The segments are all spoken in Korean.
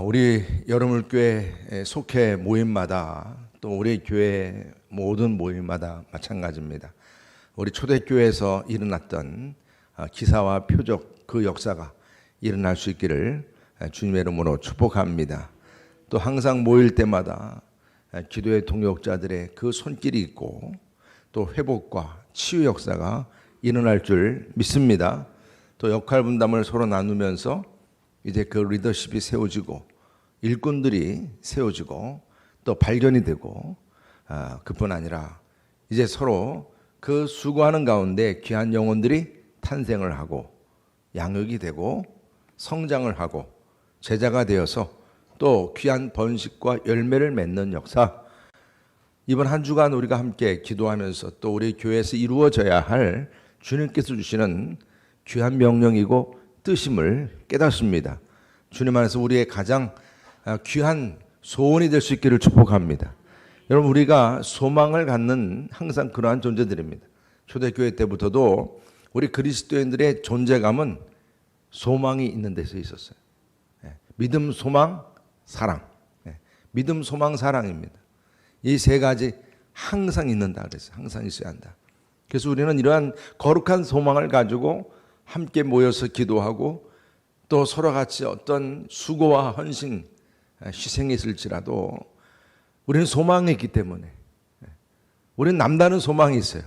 우리 여러분교회 속해 모임마다 또 우리 교회 모든 모임마다 마찬가지입니다. 우리 초대교회에서 일어났던 기사와 표적 그 역사가 일어날 수 있기를 주님의 이름으로 축복합니다. 또 항상 모일 때마다 기도의 동역자들의 그 손길이 있고 또 회복과 치유 역사가 일어날 줄 믿습니다. 또 역할 분담을 서로 나누면서 이제 그 리더십이 세워지고 일꾼들이 세워지고 또 발견이 되고 그뿐 아니라 이제 서로 그 수고하는 가운데 귀한 영혼들이 탄생을 하고 양육이 되고 성장을 하고 제자가 되어서 또 귀한 번식과 열매를 맺는 역사, 이번 한 주간 우리가 함께 기도하면서 또 우리 교회에서 이루어져야 할 주님께서 주시는 귀한 명령이고 뜻임을 깨닫습니다. 주님 안에서 우리의 가장 귀한 소원이 될 수 있기를 축복합니다. 여러분, 우리가 소망을 갖는 항상 그러한 존재들입니다. 초대교회 때부터도 우리 그리스도인들의 존재감은 소망이 있는 데서 있었어요. 믿음, 소망, 사랑. 믿음, 소망, 사랑입니다. 이 세 가지 항상 있는다 그랬어요. 항상 있어야 한다. 그래서 우리는 이러한 거룩한 소망을 가지고 함께 모여서 기도하고 또 서로 같이 어떤 수고와 헌신, 희생이 있을지라도 우리는 소망이 있기 때문에, 우리는 남다른 소망이 있어요.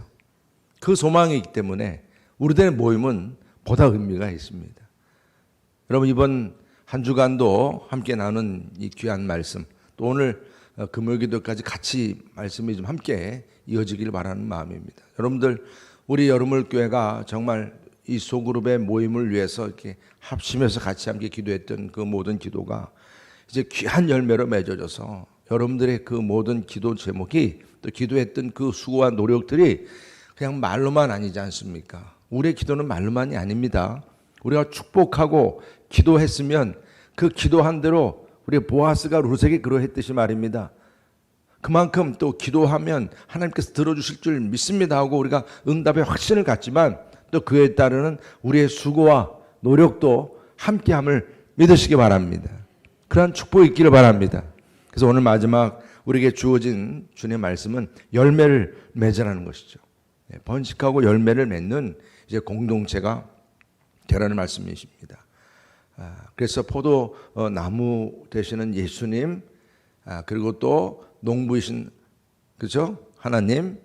그 소망이 있기 때문에 우리들의 모임은 보다 의미가 있습니다. 여러분, 이번 한 주간도 함께 나눈 이 귀한 말씀, 또 오늘 금요 기도까지 같이 말씀이 좀 함께 이어지길 바라는 마음입니다. 여러분들, 우리 여러분교회가 정말 이 소그룹의 모임을 위해서 이렇게 합심해서 같이 함께 기도했던 그 모든 기도가 이제 귀한 열매로 맺어져서 여러분들의 그 모든 기도 제목이 또 기도했던 그 수고와 노력들이 그냥 말로만 아니지 않습니까? 우리의 기도는 말로만이 아닙니다. 우리가 축복하고 기도했으면 그 기도한 대로 우리 보아스가 룻에게 그러했듯이 말입니다. 그만큼 또 기도하면 하나님께서 들어주실 줄 믿습니다 하고 우리가 응답의 확신을 갖지만 또 그에 따르는 우리의 수고와 노력도 함께함을 믿으시기 바랍니다. 그러한 축복이 있기를 바랍니다. 그래서 오늘 마지막 우리에게 주어진 주님의 말씀은 열매를 맺으라는 것이죠. 번식하고 열매를 맺는 이제 공동체가 되라는 말씀이십니다. 그래서 포도 나무 되시는 예수님, 그리고 또 농부이신 그죠? 하나님,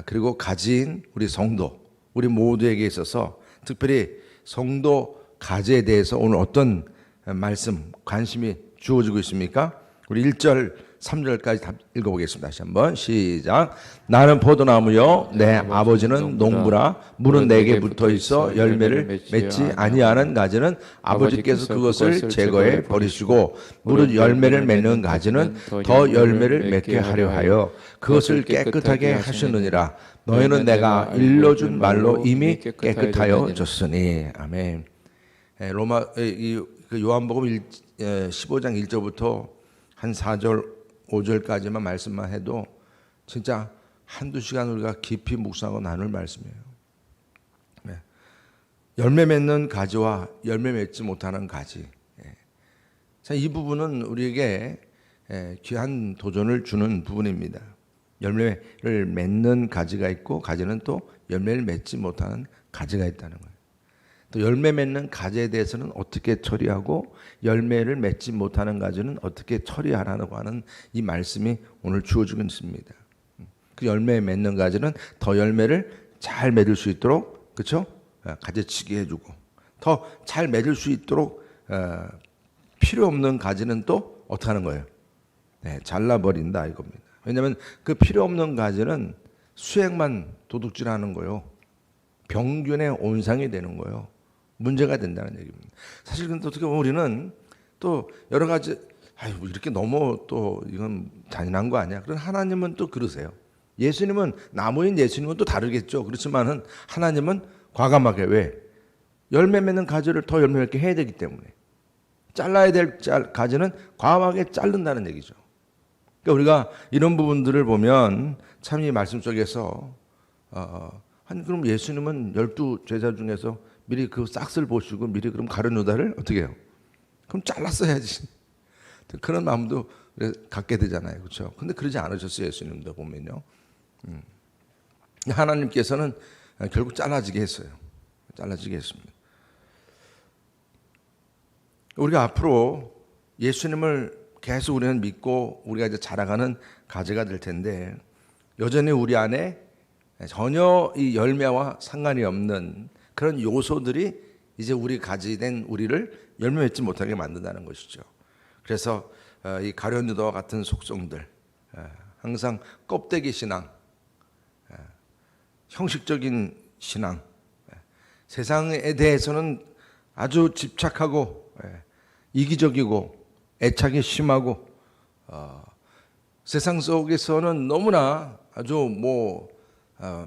그리고 가지인 우리 성도, 우리 모두에게 있어서 특별히 성도 가지에 대해서 오늘 어떤 말씀, 관심이 주어지고 있습니까? 우리 1절, 3절까지 다 읽어보겠습니다. 다시 한번 시작. 나는 포도나무요 내 아버지는 농부라. 물은 내게 붙어있어 열매를 맺지 아니하는 가지는 아버지께서 그것을 제거해 버리시고 물은 열매를 맺는 가지는 더 열매를 맺게 하려 하여 그것을 깨끗하게 하시느니라. 너희는 내가 일러준 말로 이미 깨끗하여 졌으니. 아멘. 요한복음 15장 1절부터 한 4절 5절까지만 말씀만 해도 진짜 한두 시간 우리가 깊이 묵상하고 나눌 말씀이에요. 열매 맺는 가지와 열매 맺지 못하는 가지. 이 부분은 우리에게 귀한 도전을 주는 부분입니다. 열매를 맺는 가지가 있고 가지는 또 열매를 맺지 못하는 가지가 있다는 거예요. 또 열매 맺는 가지에 대해서는 어떻게 처리하고 열매를 맺지 못하는 가지는 어떻게 처리하라고 하는 이 말씀이 오늘 주어지고 있습니다. 그 열매 맺는 가지는 더 열매를 잘 맺을 수 있도록, 그렇죠? 가지치기 해주고 더 잘 맺을 수 있도록 필요 없는 가지는 또 어떻게 하는 거예요? 잘라버린다 이겁니다. 왜냐하면 그 필요 없는 가지는 수액만 도둑질하는 거예요. 병균의 온상이 되는 거예요. 문제가 된다는 얘기입니다. 사실 근데 어떻게 보면 우리는 또 여러 가지 이렇게 너무 또 이건 잔인한 거 아니야. 그런 하나님은 또 그러세요. 예수님은 나무인 예수님은 또 다르겠죠. 그렇지만은 하나님은 과감하게 왜 열매 맺는 가지를 더 열매 맺게 해야 되기 때문에 잘라야 될 가지는 과감하게 자른다는 얘기죠. 그러니까 우리가 이런 부분들을 보면 참 이 말씀 속에서 그럼 예수님은 12 제자 중에서 미리 그 싹을 보시고 미리 그럼 가룟 유다를 어떻게 해요? 그럼 잘랐어야지. 그런 마음도 갖게 되잖아요. 그렇죠? 근데 그러지 않으셨어요. 예수님도 보면요. 하나님께서는 결국 잘라지게 했어요. 잘라지게 했습니다. 우리가 앞으로 예수님을 계속 우리는 믿고 우리가 이제 자라가는 가지가 될 텐데, 여전히 우리 안에 전혀 이 열매와 상관이 없는 그런 요소들이 이제 우리 가지된 우리를 열매 맺지 못하게 만든다는 것이죠. 그래서 이 가룟유다와 같은 속성들, 항상 껍데기 신앙, 형식적인 신앙, 세상에 대해서는 아주 집착하고 이기적이고 애착이 심하고, 세상 속에서는 너무나 아주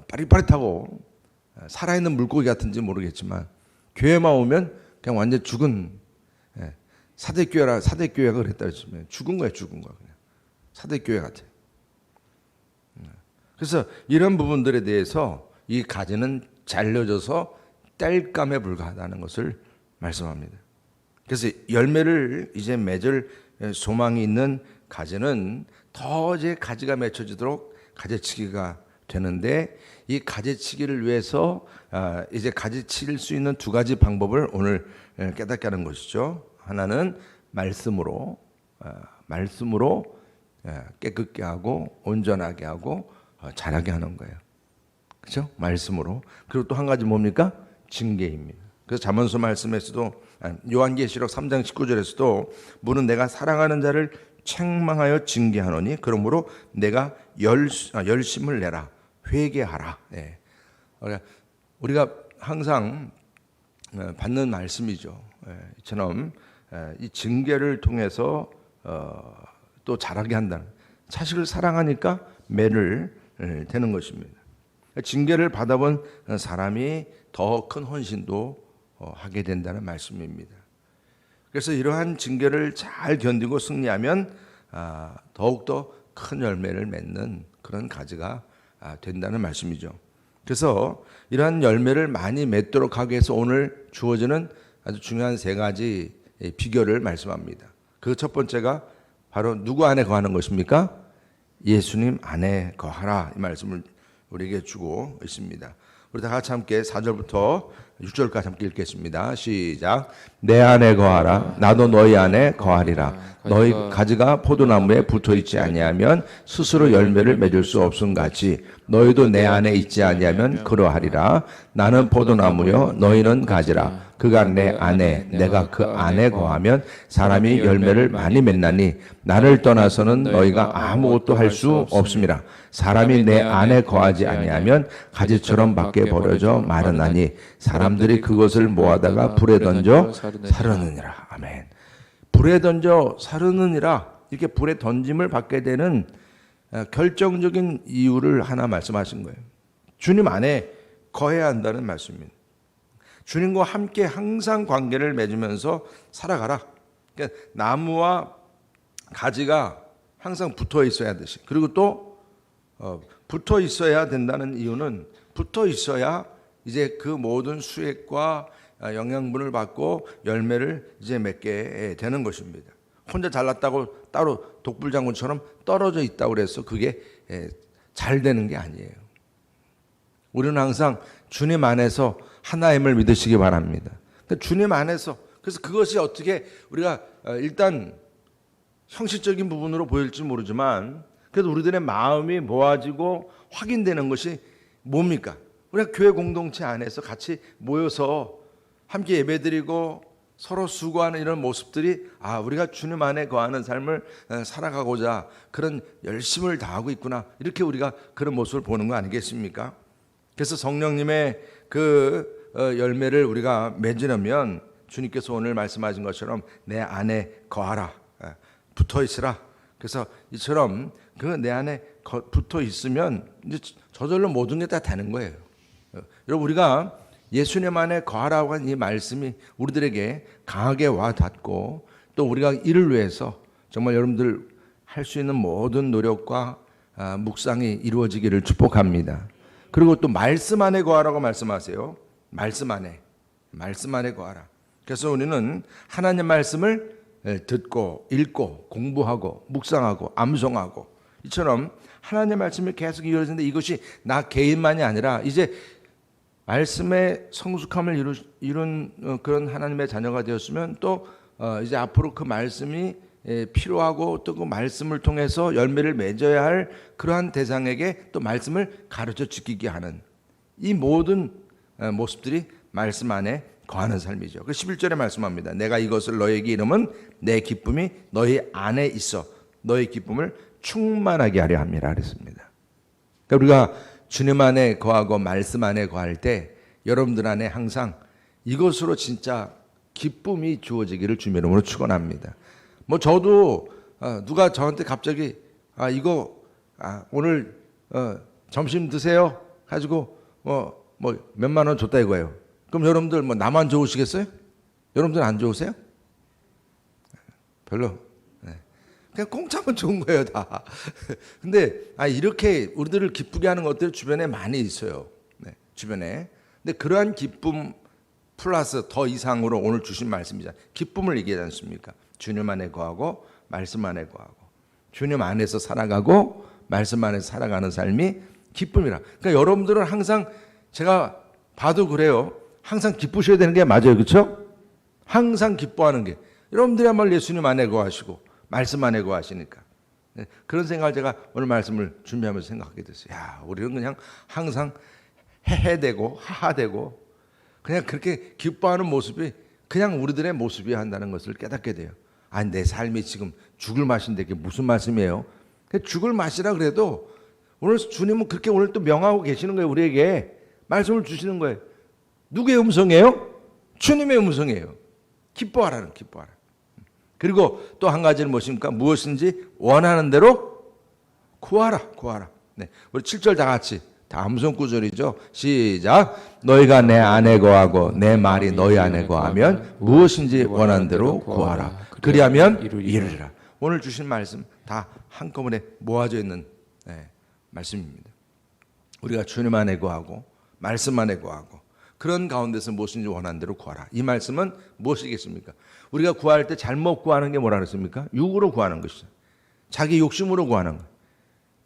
빠릿빠릿하고 살아있는 물고기 같은지 모르겠지만, 교회만 오면 그냥 완전 죽은 사대교회가 그랬다 했으면 죽은 거야, 죽은 거야. 그냥 사대교회 같아. 그래서 이런 부분들에 대해서 이 가지는 잘려져서 땔감에 불과하다는 것을 말씀합니다. 그래서 열매를 이제 맺을 소망이 있는 가지는 더 이제 가지가 맺혀지도록 가지치기가 되는데, 이 가지치기를 위해서 이제 가지칠 수 있는 두 가지 방법을 오늘 깨닫게 하는 것이죠. 하나는 말씀으로 깨끗게 하고 온전하게 하고 자라게 하는 거예요. 그렇죠? 말씀으로. 그리고 또 한 가지 뭡니까? 징계입니다. 그래서 잠언서 말씀에서도, 요한계시록 3장 19절에서도 무는 내가 사랑하는 자를 책망하여 징계하노니 그러므로 내가 열심을 내라, 회개하라. 예. 우리가 항상 받는 말씀이죠. 이처럼 이 징계를 통해서 또 자라게 한다는, 자식을 사랑하니까 매를 되는 것입니다. 징계를 받아본 사람이 더 큰 헌신도 하게 된다는 말씀입니다. 그래서 이러한 징계를 잘 견디고 승리하면 더욱더 큰 열매를 맺는 그런 가지가 된다는 말씀이죠. 그래서 이러한 열매를 많이 맺도록 하기 위해서 오늘 주어지는 아주 중요한 세 가지 비결을 말씀합니다. 그 첫 번째가 바로 누구 안에 거하는 것입니까? 예수님 안에 거하라, 이 말씀을 우리에게 주고 있습니다. 우리 다 같이 함께 4절부터 6절까지 함께 읽겠습니다. 시작. 내 안에 거하라, 나도 너희 안에 거하리라. 너희 가지가 포도나무에 붙어있지 아니하면 스스로 열매를 맺을 수 없음 같이 너희도 내 안에 있지 아니하면 그러하리라. 나는 포도나무요 너희는 가지라. 그가 내 안에 내가 그 안에 거하면 사람이 열매를 많이 맺나니 나를 떠나서는 너희가 아무것도 할 수 없음이라. 사람이 내 안에 거하지 아니하면 가지처럼 밖에 버려져 마르나니 사람들이 그것을 모아다가 불에 던져 사르느니라. 아멘. 불에 던져 사르느니라, 이렇게 불에 던짐을 받게 되는 결정적인 이유를 하나 말씀하신 거예요. 주님 안에 거해야 한다는 말씀입니다. 주님과 함께 항상 관계를 맺으면서 살아가라. 그러니까 나무와 가지가 항상 붙어 있어야 하듯이, 그리고 또 붙어 있어야 된다는 이유는 붙어 있어야 이제 그 모든 수액과 영양분을 받고 열매를 이제 맺게 되는 것입니다. 혼자 잘났다고 따로 독불장군처럼 떨어져 있다고 그래서 그게 잘 되는 게 아니에요. 우리는 항상 주님 안에서 하나임을 믿으시기 바랍니다. 주님 안에서, 그래서 그것이 어떻게 우리가 일단 형식적인 부분으로 보일지 모르지만 그래도 우리들의 마음이 모아지고 확인되는 것이 뭡니까? 우리가 교회 공동체 안에서 같이 모여서 함께 예배드리고 서로 수고하는 이런 모습들이 우리가 주님 안에 거하는 삶을 살아가고자 그런 열심을 다하고 있구나, 이렇게 우리가 그런 모습을 보는 거 아니겠습니까? 그래서 성령님의 그 열매를 우리가 맺으려면 주님께서 오늘 말씀하신 것처럼 내 안에 거하라, 붙어 있으라. 그래서 이처럼 그 내 안에 붙어 있으면 이제 저절로 모든 게 다 되는 거예요. 여러분, 우리가 예수님 안에 거하라고 한 이 말씀이 우리들에게 강하게 와 닿고, 또 우리가 이를 위해서 정말 여러분들 할 수 있는 모든 노력과 묵상이 이루어지기를 축복합니다. 그리고 또 말씀 안에 거하라고 말씀하세요. 말씀 안에 거하라. 그래서 우리는 하나님 말씀을 듣고 읽고 공부하고 묵상하고 암송하고 이처럼 하나님의 말씀을 계속 이어지는데 이것이 나 개인만이 아니라 이제 말씀의 성숙함을 이룬 그런 하나님의 자녀가 되었으면 또 이제 앞으로 그 말씀이 필요하고 또 그 말씀을 통해서 열매를 맺어야 할 그러한 대상에게 또 말씀을 가르쳐 지키게 하는 이 모든 모습들이 말씀 안에 거하는 삶이죠. 그 11절에 말씀합니다. 내가 이것을 너에게 이름은 내 기쁨이 너희 안에 있어 너희 기쁨을 충만하게 하려 함이라 그랬습니다. 그러니까 우리가 주님 안에 거하고 말씀 안에 거할 때 여러분들 안에 항상 이것으로 진짜 기쁨이 주어지기를 주님의 이름으로 축원합니다. 뭐 저도 누가 저한테 갑자기 이거 오늘 점심 드세요 가지고 뭐 몇만 원 줬다 이거예요. 그럼 여러분들 뭐 나만 좋으시겠어요? 여러분들 안 좋으세요? 별로. 그냥 공짜면 좋은 거예요 다. 근데 이렇게 우리들을 기쁘게 하는 것들 주변에 많이 있어요. 주변에. 근데 그러한 기쁨 플러스 더 이상으로 오늘 주신 말씀이잖아요. 기쁨을 얘기하지 않습니까? 주님 안에 거하고 말씀 안에 거하고 주님 안에서 살아가고 말씀 안에서 살아가는 삶이 기쁨이라. 그러니까 여러분들은 항상 제가 봐도 그래요. 항상 기쁘셔야 되는 게 맞아요. 그렇죠? 항상 기뻐하는 게. 여러분들이야말로 예수님 안에 거하시고 말씀 안에 거하시니까. 그런 생각을 제가 오늘 말씀을 준비하면서 생각하게 됐어요. 야, 우리는 그냥 항상 해해되고 하하되고 그냥 그렇게 기뻐하는 모습이 그냥 우리들의 모습이어야 한다는 것을 깨닫게 돼요. 내 삶이 지금 죽을 맛인데 그게 무슨 말씀이에요? 죽을 맛이라 그래도 오늘 주님은 그렇게 오늘 또 명하고 계시는 거예요. 우리에게 말씀을 주시는 거예요. 누구의 음성이에요? 주님의 음성이에요. 기뻐하라는 기뻐하라. 그리고 또 한 가지는 무엇입니까? 무엇인지 원하는 대로 구하라. 네, 우리 7절 다 같이 다 암송 구절이죠. 시작. 너희가 내 안에 거하고 내 말이 너희 안에 거하면 무엇인지 원하는 대로 구하라. 그리하면 이루리라. 오늘 주신 말씀 다 한꺼번에 모아져 있는 말씀입니다. 우리가 주님 안에 거하고 말씀 안에 거하고 그런 가운데서 무엇인지 원하는 대로 구하라. 이 말씀은 무엇이겠습니까? 우리가 구할 때 잘못 구하는 게 뭐라 그랬습니까? 육으로 구하는 것이죠. 자기 욕심으로 구하는 것.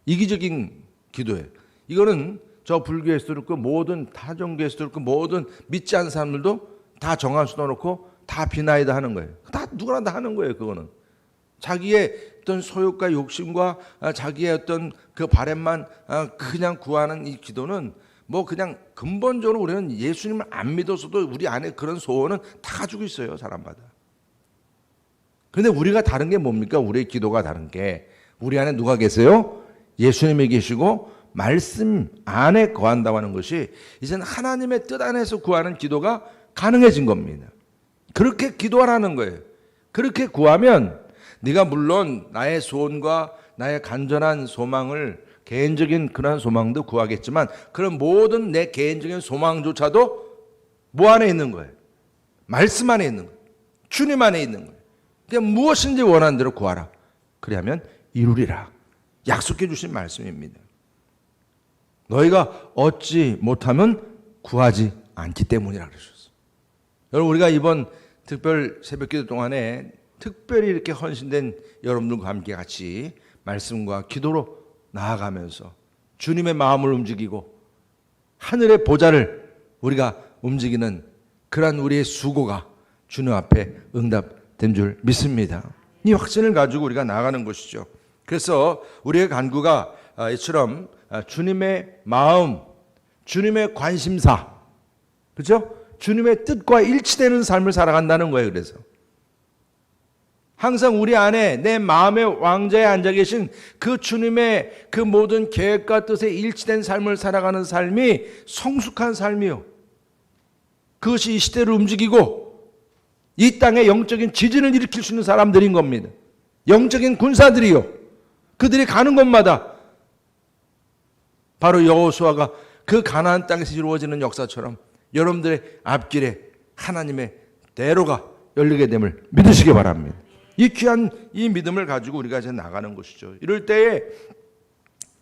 이기적인 기도예요. 이거는 저 불교의 수도 그렇고 모든 타종교의 수도 그렇고 모든 믿지 않는 사람들도 다 정한 수도 놓고 다 비나이다 하는 거예요. 다 누구나 다 하는 거예요. 그거는 자기의 어떤 소욕과 욕심과 자기의 어떤 그 바램만 그냥 구하는 이 기도는 뭐 그냥 근본적으로 우리는 예수님을 안 믿어서도 우리 안에 그런 소원은 다 가지고 있어요. 사람마다. 그런데 우리가 다른 게 뭡니까? 우리의 기도가 다른 게 우리 안에 누가 계세요? 예수님이 계시고 말씀 안에 거한다고 하는 것이 이제는 하나님의 뜻 안에서 구하는 기도가 가능해진 겁니다. 그렇게 기도하라는 거예요. 그렇게 구하면 네가 물론 나의 소원과 나의 간절한 소망을 개인적인 그런 소망도 구하겠지만 그런 모든 내 개인적인 소망조차도 뭐 안에 있는 거예요? 말씀 안에 있는 거예요. 주님 안에 있는 거예요. 그냥 무엇인지 원하는 대로 구하라. 그리하면 이루리라. 약속해 주신 말씀입니다. 너희가 얻지 못하면 구하지 않기 때문이라 그러셨어요. 여러분 우리가 이번 특별 새벽기도 동안에 특별히 이렇게 헌신된 여러분들과 함께 같이 말씀과 기도로 나아가면서 주님의 마음을 움직이고 하늘의 보좌를 우리가 움직이는 그러한 우리의 수고가 주님 앞에 응답된 줄 믿습니다. 이 확신을 가지고 우리가 나아가는 것이죠. 그래서 우리의 간구가 이처럼 주님의 마음, 주님의 관심사, 그렇죠? 주님의 뜻과 일치되는 삶을 살아간다는 거예요. 그래서 항상 우리 안에 내 마음의 왕좌에 앉아 계신 그 주님의 그 모든 계획과 뜻에 일치된 삶을 살아가는 삶이 성숙한 삶이요. 그것이 이 시대를 움직이고 이 땅에 영적인 지진을 일으킬 수 있는 사람들인 겁니다. 영적인 군사들이요. 그들이 가는 곳마다 바로 여호수아가 그 가나안 땅에서 이루어지는 역사처럼 여러분들의 앞길에 하나님의 대로가 열리게 됨을 믿으시기 바랍니다. 이 귀한 이 믿음을 가지고 우리가 이제 나가는 것이죠. 이럴 때에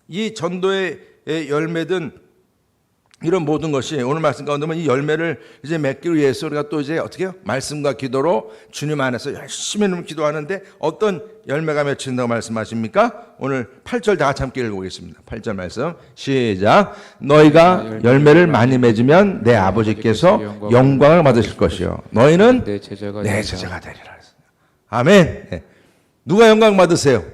이 전도의 열매든 이런 모든 것이 오늘 말씀 가운데 보면 이 열매를 이제 맺기 위해서 우리가 또 이제 어떻게 해요? 말씀과 기도로 주님 안에서 열심히 기도하는데 어떤 열매가 맺힌다고 말씀하십니까? 오늘 8절 다 같이 함께 읽어보겠습니다. 8절 말씀 시작. 너희가 열매를 많이 맺으면 내 아버지께서 영광을 받으실 것이요 너희는 내 제자가 되리라. 아멘. 네. 누가 영광 받으세요?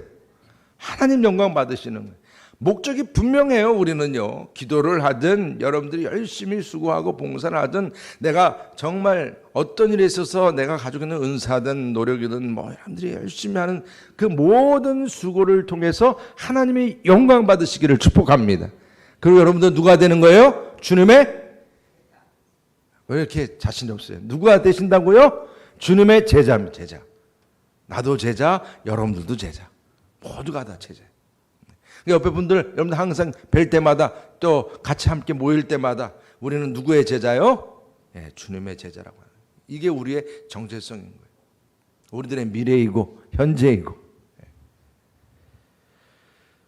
하나님 영광 받으시는 거예요. 목적이 분명해요. 우리는요, 기도를 하든 여러분들이 열심히 수고하고 봉사를 하든 내가 정말 어떤 일에 있어서 내가 가지고 있는 은사든 노력이든 뭐 여러분들이 열심히 하는 그 모든 수고를 통해서 하나님이 영광 받으시기를 축복합니다. 그리고 여러분들 누가 되는 거예요? 주님의, 왜 이렇게 자신이 없어요? 누가 되신다고요? 주님의 제자입니다. 제자. 나도 제자, 여러분들도 제자. 모두가 다 제자. 옆에 분들, 여러분들 항상 뵐 때마다 또 같이 함께 모일 때마다 우리는 누구의 제자요? 네, 주님의 제자라고 하는. 이게 우리의 정체성인 거예요. 우리들의 미래이고 현재이고.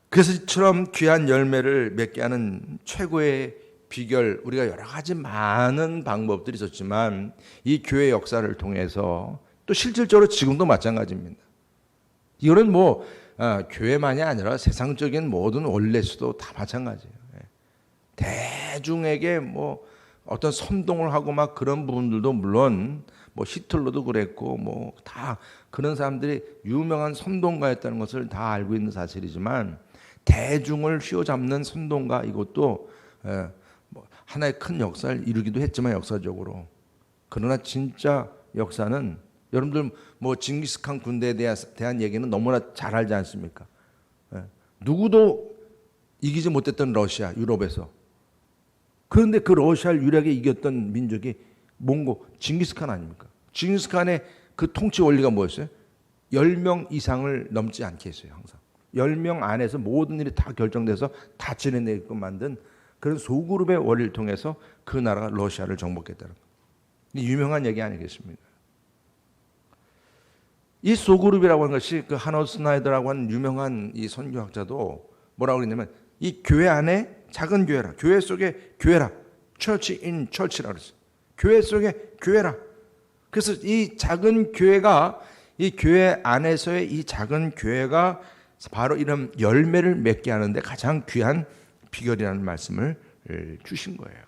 그래서 이처럼 귀한 열매를 맺게 하는 최고의 비결, 우리가 여러 가지 많은 방법들이 있었지만 이 교회 역사를 통해서 또 실질적으로 지금도 마찬가지입니다. 이거는 뭐 교회만이 아니라 세상적인 모든 원례수도 다 마찬가지예요. 대중에게 뭐 어떤 선동을 하고 막 그런 부분들도 물론 뭐 히틀러도 그랬고 뭐 다 그런 사람들이 유명한 선동가였다는 것을 다 알고 있는 사실이지만 대중을 휘어잡는 선동가 이것도 뭐 하나의 큰 역사를 이루기도 했지만 역사적으로 그러나 진짜 역사는 여러분들 뭐 징기스칸 군대에 대한 얘기는 너무나 잘 알지 않습니까? 누구도 이기지 못했던 러시아, 유럽에서. 그런데 그 러시아를 유일하게 이겼던 민족이 몽고, 징기스칸 아닙니까? 징기스칸의 그 통치 원리가 뭐였어요? 10명 이상을 넘지 않게 했어요, 항상. 10명 안에서 모든 일이 다 결정돼서 다 진행되게끔 만든 그런 소그룹의 원리를 통해서 그 나라가 러시아를 정복했다는 거예요. 유명한 얘기 아니겠습니까? 이 소그룹이라고 하는 것이 그 하너 스나이더라고 하는 유명한 이 선교학자도 뭐라고 그랬냐면 이 교회 안에 작은 교회라, 교회 속에 교회라, church in church라 그랬어요. 교회 속에 교회라. 그래서 이 작은 교회가 이 교회 안에서의 이 작은 교회가 바로 이런 열매를 맺게 하는데 가장 귀한 비결이라는 말씀을 주신 거예요.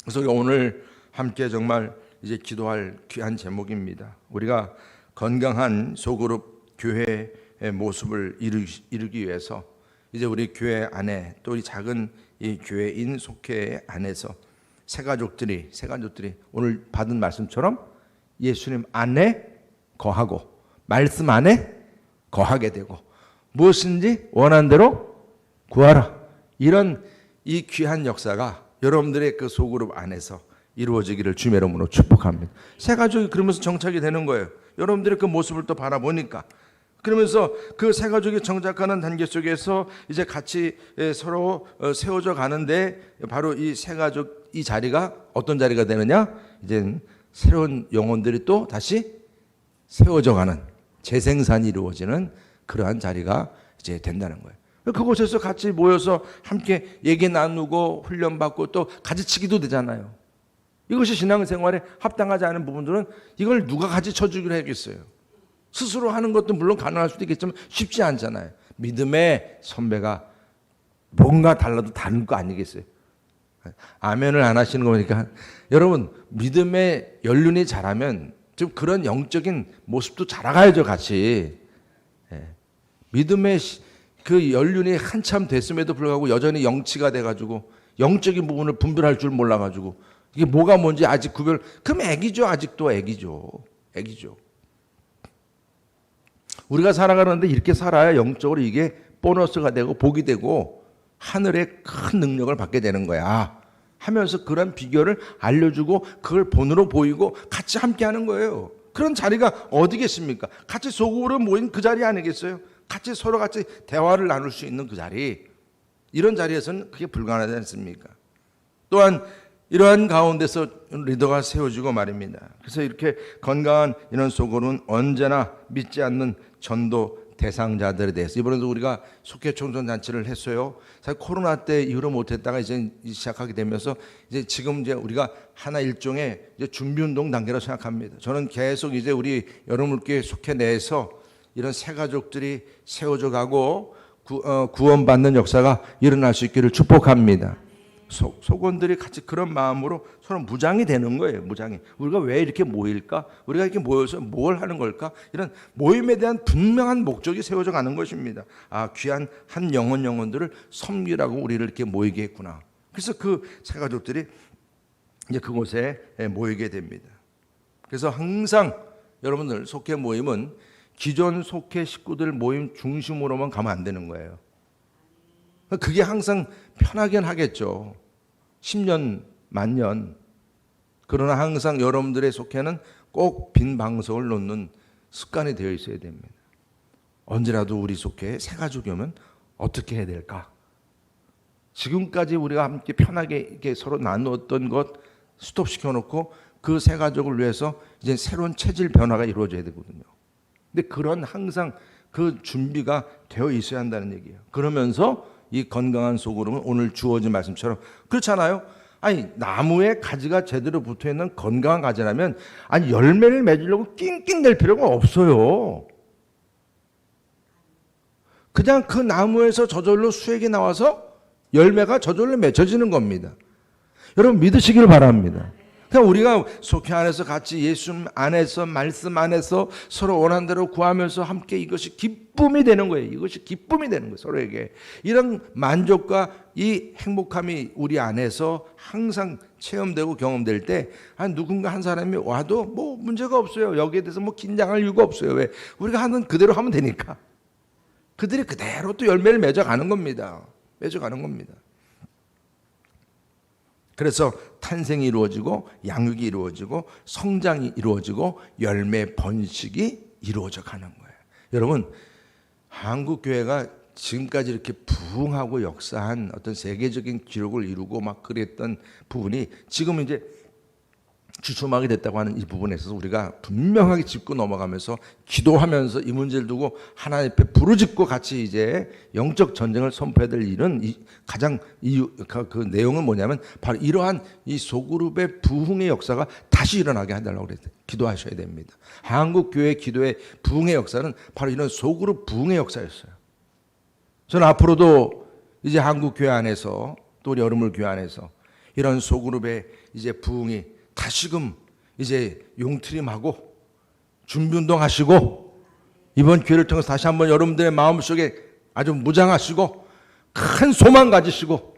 그래서 오늘 함께 정말 이제 기도할 귀한 제목입니다. 우리가 건강한 소그룹 교회의 모습을 이루기 위해서 이제 우리 교회 안에 또 이 작은 이 교회인 속회 안에서 새 가족들이 오늘 받은 말씀처럼 예수님 안에 거하고 말씀 안에 거하게 되고 무엇인지 원하는 대로 구하라. 이런 이 귀한 역사가 여러분들의 그 소그룹 안에서 이루어지기를 주님의 이름으로 축복합니다. 새 가족이 그러면서 정착이 되는 거예요. 여러분들의 그 모습을 또 바라보니까. 그러면서 그 새 가족이 정착하는 단계 속에서 이제 같이 서로 세워져 가는데 바로 이 새 가족 이 자리가 어떤 자리가 되느냐? 이제 새로운 영혼들이 또 다시 세워져 가는 재생산이 이루어지는 그러한 자리가 이제 된다는 거예요. 그곳에서 같이 모여서 함께 얘기 나누고 훈련받고 또 가지치기도 되잖아요. 이것이 신앙생활에 합당하지 않은 부분들은 이걸 누가 같이 쳐주기로 하겠어요. 스스로 하는 것도 물론 가능할 수도 있겠지만 쉽지 않잖아요. 믿음의 선배가 뭔가 달라도 다른 거 아니겠어요? 아멘을 안 하시는 거 보니까 여러분 믿음의 연륜이 자라면 좀 그런 영적인 모습도 자라가야죠 같이. 믿음의 그 연륜이 한참 됐음에도 불구하고 여전히 영치가 돼가지고 영적인 부분을 분별할 줄 몰라가지고 이게 뭐가 뭔지 아직 그럼 애기죠. 아직도 애기죠. 우리가 살아가는데 이렇게 살아야 영적으로 이게 보너스가 되고 복이 되고 하늘의 큰 능력을 받게 되는 거야 하면서 그런 비결을 알려주고 그걸 본으로 보이고 같이 함께 하는 거예요. 그런 자리가 어디겠습니까? 같이 소그룹으로 모인 그 자리 아니겠어요? 같이 서로 같이 대화를 나눌 수 있는 그 자리. 이런 자리에서는 그게 불가능하지 않습니까? 또한 이러한 가운데서 리더가 세워지고 말입니다. 그래서 이렇게 건강한 이런 소그룹은 언제나 믿지 않는 전도 대상자들에 대해서 이번에도 우리가 속회 총선 잔치를 했어요. 사실 코로나 때 이후로 못했다가 이제 시작하게 되면서 이제 지금 이제 우리가 하나 일종의 이제 준비운동 단계로 생각합니다. 저는 계속 이제 우리 여러분께 속회 내에서 이런 새 가족들이 세워져 가고 구원받는 역사가 일어날 수 있기를 축복합니다. 속원들이 같이 그런 마음으로 서로 무장이 되는 거예요. 무장이. 우리가 왜 이렇게 모일까? 우리가 이렇게 모여서 뭘 하는 걸까? 이런 모임에 대한 분명한 목적이 세워져 가는 것입니다. 아, 귀한 한 영혼들을 섬기라고 우리를 이렇게 모이게 했구나. 그래서 그 새 가족들이 이제 그곳에 모이게 됩니다. 그래서 항상 여러분들 속회 모임은 기존 속회 식구들 모임 중심으로만 가면 안 되는 거예요. 그게 항상 편하긴 하겠죠. 10년, 만년. 그러나 항상 여러분들의 속회는 꼭 빈 방석을 놓는 습관이 되어 있어야 됩니다. 언제라도 우리 속회에 새 가족이 오면 어떻게 해야 될까? 지금까지 우리가 함께 편하게 이렇게 서로 나누었던 것 스톱시켜 놓고 그 새 가족을 위해서 이제 새로운 체질 변화가 이루어져야 되거든요. 근데 그런 항상 그 준비가 되어 있어야 한다는 얘기예요. 그러면서 이 건강한 소그룹은 오늘 주어진 말씀처럼 그렇잖아요. 아니 나무에 가지가 제대로 붙어있는 건강한 가지라면 아니 열매를 맺으려고 낑낑댈 필요가 없어요. 그냥 그 나무에서 저절로 수액이 나와서 열매가 저절로 맺혀지는 겁니다. 여러분 믿으시길 바랍니다. 그냥 우리가 속회 안에서 같이 예수 안에서 말씀 안에서 서로 원하는 대로 구하면서 함께 이것이 기쁨이 되는 거예요. 이것이 기쁨이 되는 거예요. 서로에게. 이런 만족과 이 행복함이 우리 안에서 항상 체험되고 경험될 때 누군가 한 사람이 와도 뭐 문제가 없어요. 여기에 대해서 뭐 긴장할 이유가 없어요. 왜? 우리가 하는 그대로 하면 되니까. 그들이 그대로 또 열매를 맺어가는 겁니다. 맺어가는 겁니다. 그래서 탄생이 이루어지고 양육이 이루어지고 성장이 이루어지고 열매 번식이 이루어져 가는 거예요. 여러분 한국 교회가 지금까지 이렇게 부흥하고 역사한 어떤 세계적인 기록을 이루고 막 그랬던 부분이 지금 이제 주춤하게 됐다고 하는 이 부분에 있어서 우리가 분명하게 짚고 넘어가면서 기도하면서 이 문제를 두고 하나님 앞에 부르짖고 같이 이제 영적 전쟁을 선포해야 될 일은 가장 그 내용은 뭐냐면 바로 이러한 이 소그룹의 부흥의 역사가 다시 일어나게 해달라고 그랬어요. 기도하셔야 됩니다. 한국 교회 기도의 부흥의 역사는 바로 이런 소그룹 부흥의 역사였어요. 저는 앞으로도 이제 한국 교회 안에서 또 우리 여러분 교회 안에서 이런 소그룹의 이제 부흥이 다시금 이제 용트림하고 준비운동 하시고 이번 기회를 통해서 다시 한번 여러분들의 마음속에 아주 무장하시고 큰 소망 가지시고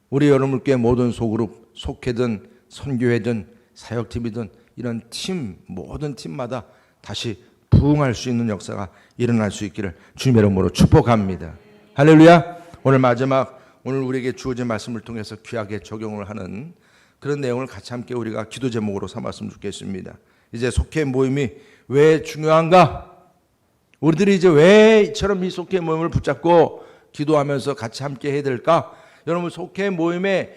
우리 여러분께 모든 소그룹 속회든 선교회든 사역팀이든 이런 팀 모든 팀마다 다시 부흥할 수 있는 역사가 일어날 수 있기를 주님의 이름으로 축복합니다. 할렐루야. 오늘 마지막 오늘 우리에게 주어진 말씀을 통해서 귀하게 적용을 하는 그런 내용을 같이 함께 우리가 기도 제목으로 삼았으면 좋겠습니다. 이제 속회 모임이 왜 중요한가? 우리들이 이제 왜 이처럼 이 속회 모임을 붙잡고 기도하면서 같이 함께 해야 될까? 여러분 속회 모임에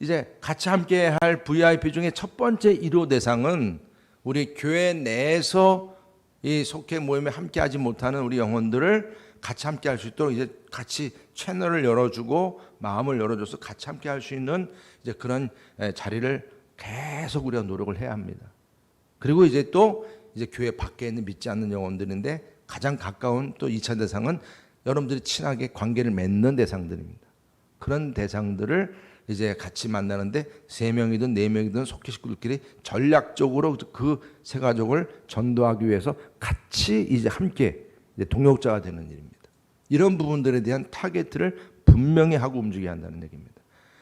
이제 같이 함께 할 VIP 중에 첫 번째 1호 대상은 우리 교회 내에서 이 속회 모임에 함께 하지 못하는 우리 영혼들을 같이 함께 할 수 있도록 이제 같이 채널을 열어주고 마음을 열어줘서 같이 함께 할 수 있는 이제 그런 자리를 계속 우리가 노력을 해야 합니다. 그리고 이제 또 이제 교회 밖에 있는 믿지 않는 영혼들인데 가장 가까운 또 2차 대상은 여러분들이 친하게 관계를 맺는 대상들입니다. 그런 대상들을 이제 같이 만나는데 3명이든 4명이든 속회 식구들끼리 전략적으로 그 새 가족을 전도하기 위해서 같이 이제 함께 이제 동역자가 되는 일입니다. 이런 부분들에 대한 타겟을 분명히 하고 움직여야 한다는 얘기입니다.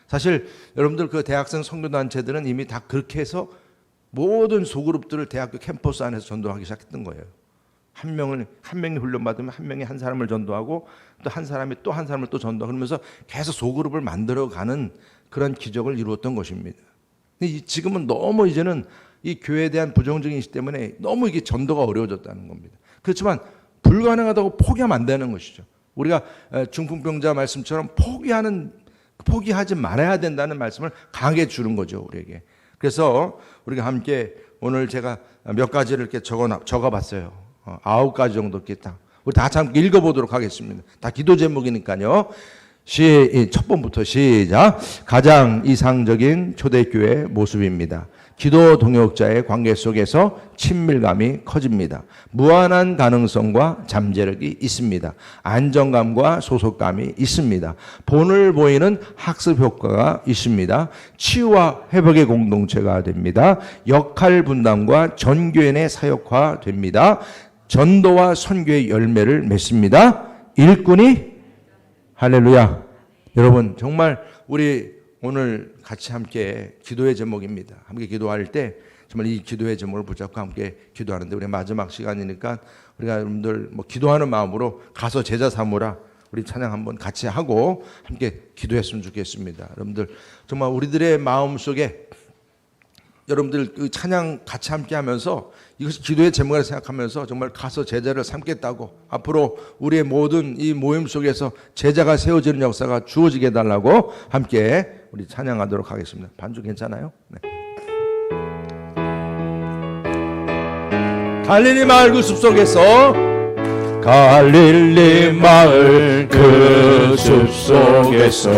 사실 여러분들 그 대학생 선교단체들은 이미 다 그렇게 해서 모든 소그룹들을 대학교 캠퍼스 안에서 전도하기 시작했던 거예요. 한 명이 훈련받으면 한 명이 한 사람을 전도하고 또 한 사람이 또 한 사람을 또 전도하고 그러면서 계속 소그룹을 만들어가는 그런 기적을 이루었던 것입니다. 근데 지금은 너무 이제는 이 교회에 대한 부정적인 인식 때문에 너무 이게 전도가 어려워졌다는 겁니다. 그렇지만 불가능하다고 포기하면 안 되는 것이죠. 우리가 중풍병자 말씀처럼 포기하지 말아야 된다는 말씀을 강하게 주는 거죠, 우리에게. 그래서 우리가 함께 오늘 제가 몇 가지를 이렇게 적어봤어요. 9가지 정도 이렇게 딱. 우리 다 같이 함께 읽어보도록 하겠습니다. 다 기도 제목이니까요. 첫 번부터 시작. 가장 이상적인 초대교회 모습입니다. 기도 동역자의 관계 속에서 친밀감이 커집니다. 무한한 가능성과 잠재력이 있습니다. 안정감과 소속감이 있습니다. 본을 보이는 학습 효과가 있습니다. 치유와 회복의 공동체가 됩니다. 역할 분담과 전교인의 사역화됩니다. 전도와 선교의 열매를 맺습니다. 일꾼이 할렐루야. 여러분 정말 우리 오늘 같이 함께 기도의 제목입니다. 함께 기도할 때 정말 이 기도의 제목을 붙잡고 함께 기도하는데 우리 마지막 시간이니까 우리가 여러분들 기도하는 마음으로 가서 제자 삼으라 우리 찬양 한번 같이 하고 함께 기도했으면 좋겠습니다. 여러분들 정말 우리들의 마음 속에 여러분들 그 찬양 같이 함께 하면서 이것이 기도의 제목이라 생각하면서 정말 가서 제자를 삼겠다고 앞으로 우리의 모든 이 모임 속에서 제자가 세워지는 역사가 주어지게 해달라고 함께 우리 찬양하도록 하겠습니다. 반주 괜찮아요? 네. 갈릴리 마을 그 숲속에서 갈릴리 마을 그 숲속에서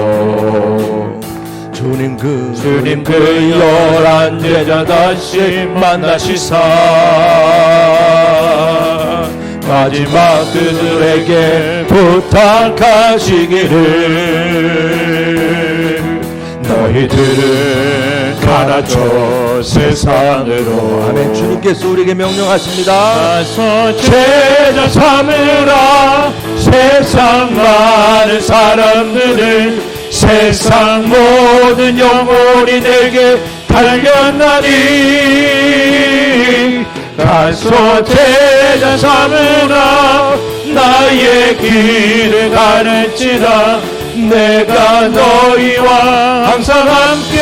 주님 그 11 제자 다시 만나시사 마지막 그들에게 부탁하시기를 너희들은 가라쳐 세상으로. 아멘. 주님께서 우리에게 명령하십니다. 가서 제자 삼으라. 세상 많은 사람들을 세상 모든 영혼이 내게 달렸나니 가서 제자 삼으라. 나의 길을 가르치라. 내가 너희와 항상 함께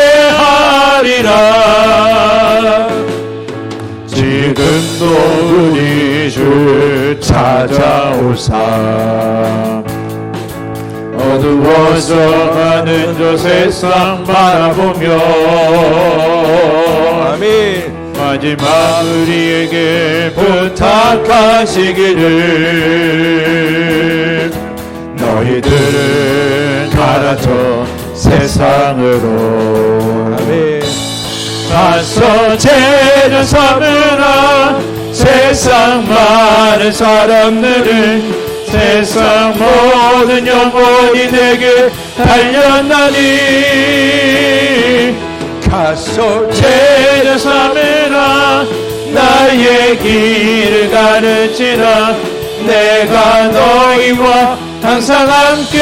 하리라. 지금도 우리 주 찾아오사 어두워져 가는 저 세상 바라보며 아멘. 마지막 우리에게 부탁하시기를 너희들은 가라져 세상으로. 아멘. 가서 제자 삼으라. 세상 많은 사람들은 세상 모든 영혼이 내게 달렸나니 가서 제자 삼으라. 나의 길을 가르치라. 내가 너희와 항상 함께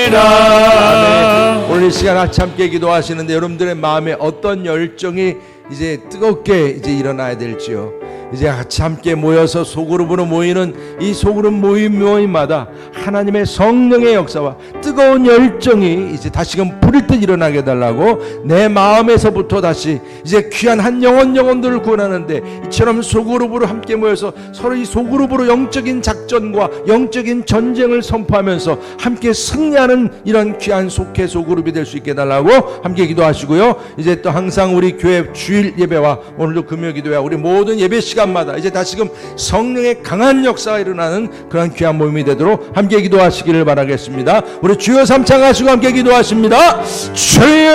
하리라. 오늘 이 시간 같이 함께 기도하시는데 여러분들의 마음에 어떤 열정이 이제 뜨겁게 이제 일어나야 될지요. 이제 같이 함께 모여서 소그룹으로 모이는 이 소그룹 모임마다 하나님의 성령의 역사와 뜨거운 열정이 이제 다시금 불일 듯 일어나게 해달라고 내 마음에서부터 다시 이제 귀한 한 영혼들을 구원하는데 이처럼 소그룹으로 함께 모여서 서로 이 소그룹으로 영적인 작전과 영적인 전쟁을 선포하면서 함께 승리하는 이런 귀한 속회 소그룹이 될 수 있게 해달라고 함께 기도하시고요. 이제 또 항상 우리 교회 주일 예배와 오늘도 금요 기도와 우리 모든 예배 시간마다 이제 다시금 성령의 강한 역사가 일어나는 그런 귀한 모임이 되도록 함께 기도하시기를 바라겠습니다. 우리 주여 삼창하시고 함께 기도하십니다. 주여